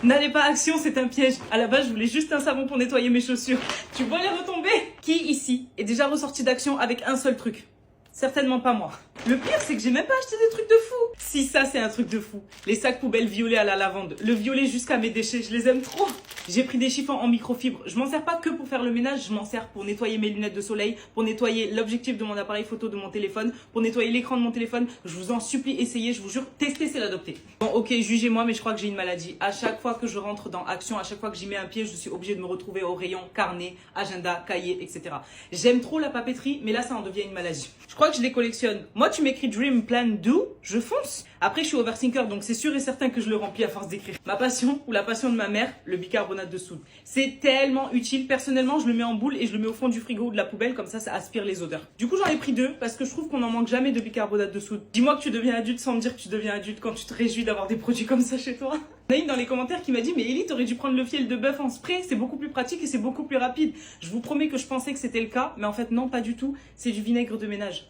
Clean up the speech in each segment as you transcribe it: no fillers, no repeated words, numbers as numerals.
N'allez pas action, c'est un piège. À la base, je voulais juste un savon pour nettoyer mes chaussures. Tu vois les retombées? Qui ici est déjà ressorti d'action avec un seul truc? Certainement pas moi. Le pire, c'est que j'ai même pas acheté des trucs de fou. Si ça, c'est un truc de fou. Les sacs poubelles violets à la lavande. Le violet jusqu'à mes déchets, je les aime trop. J'ai pris des chiffons en microfibre. Je m'en sers pas que pour faire le ménage, je m'en sers pour nettoyer mes lunettes de soleil, pour nettoyer l'objectif de mon appareil photo de mon téléphone, pour nettoyer l'écran de mon téléphone. Je vous en supplie, essayez, je vous jure, testez, c'est l'adopter. Bon, ok, jugez-moi, mais je crois que j'ai une maladie. À chaque fois que je rentre dans action, à chaque fois que j'y mets un pied, je suis obligée de me retrouver au rayon carnet, agenda, cahier, etc. J'aime trop la papeterie, mais là, ça en devient une maladie. Je crois que je les collectionne. Moi, tu m'écris Dream, Plan, Do, je fonce. Après, je suis overthinker, donc c'est sûr et certain que je le remplis à force d'écrire. Ma passion, ou la passion de ma mère, le bicarbonate de soude. C'est tellement utile. Personnellement, je le mets en boule et je le mets au fond du frigo ou de la poubelle, comme ça aspire les odeurs. Du coup, j'en ai pris 2 parce que je trouve qu'on n'en manque jamais de bicarbonate de soude. Dis-moi que tu deviens adulte sans me dire que tu deviens adulte quand tu te réjouis d'avoir des produits comme ça chez toi. Il y en a une dans les commentaires qui m'a dit, mais Ellie, t'aurais dû prendre le fiel de bœuf en spray, c'est beaucoup plus pratique et c'est beaucoup plus rapide. Je vous promets que je pensais que c'était le cas, mais en fait non, pas du tout. C'est du vinaigre de ménage.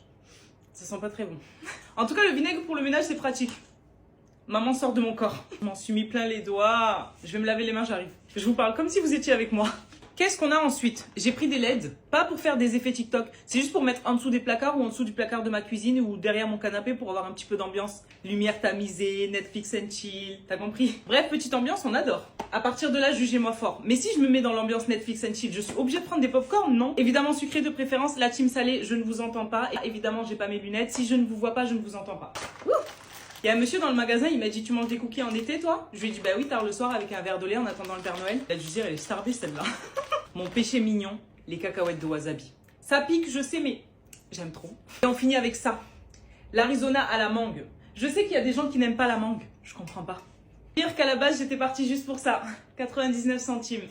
Ça sent pas très bon. En tout cas, le vinaigre pour le ménage, c'est pratique. Maman sort de mon corps. Je m'en suis mis plein les doigts. Je vais me laver les mains, j'arrive. Je vous parle comme si vous étiez avec moi. Qu'est-ce qu'on a ensuite? J'ai pris des LED, pas pour faire des effets TikTok, c'est juste pour mettre en dessous des placards ou en dessous du placard de ma cuisine ou derrière mon canapé pour avoir un petit peu d'ambiance. Lumière tamisée, Netflix and chill, t'as compris? Bref, petite ambiance, on adore. À partir de là, jugez-moi fort. Mais si je me mets dans l'ambiance Netflix and chill, je suis obligée de prendre des pop-corn? Non. Évidemment sucré de préférence, la team salée, je ne vous entends pas. Et évidemment, j'ai pas mes lunettes. Si je ne vous vois pas, je ne vous entends pas. Ouh. Il y a un monsieur dans le magasin, il m'a dit, tu manges des cookies en été toi? Je lui ai dit, bah oui, tard le soir avec un verre de lait en attendant le Père Noël. Il a dû dire, elle est starbée celle-là. Mon péché mignon, les cacahuètes de wasabi. Ça pique, je sais, mais j'aime trop. Et on finit avec ça. L'Arizona à la mangue. Je sais qu'il y a des gens qui n'aiment pas la mangue. Je comprends pas. Pire qu'à la base, j'étais partie juste pour ça. 99 centimes.